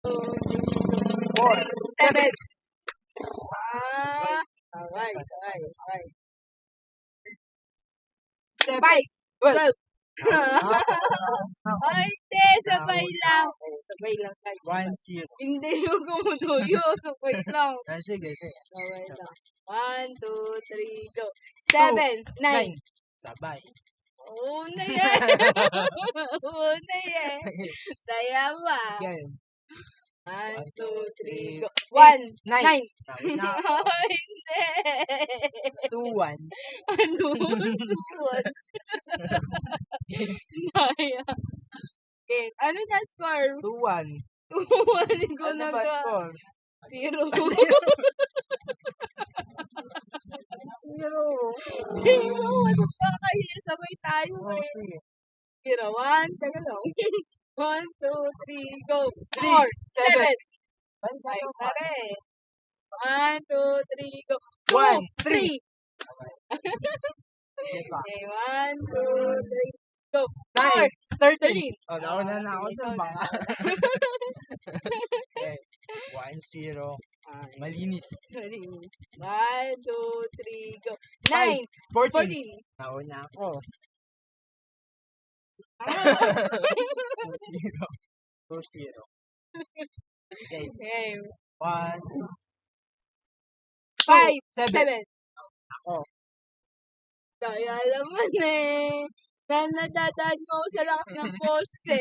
4, 7. Okay. 7. 5, 12. 12. Ay, hindi. Sabay lang. Sabay lang, guys. 1-0. Hindi yung kumutuyo. Sabay lang. Sige. Sabay lang. 1, 2, 3, go. 7, 9. Sabay. Una yan. Una yan. Tayama. Game. 1, 2, 3, go. 1, 9. Nauna. Hindi. 2-1. Ano? Tuwan. Maya. Okay. Ano na score? 2-1. 2-1 ko Ano na ba ka. score? 0. 0. Hindi mo. Ano ka kayo? Sabay tayo eh. Sige. 0, 1. Teka lang. 1, 2, 3, go. 3, 4, 7. 7. Ay, pare. 1, 2, 3, go. 1, 3. Sige pa. Okay, 1, 2, 3, go. 9, 13. 13. Oh, nauna na ako Ikaw dun na. baka. Okay. 1-0. Malinis. 1, 2, 3, go. 5, 9, 14. 14. Nauna ako. 2-0. 2-0. Okay. Okay. 1, 5, 7. 7. Ako. Kaya naman eh. Na nadadaan mo sa lakas ng boses eh.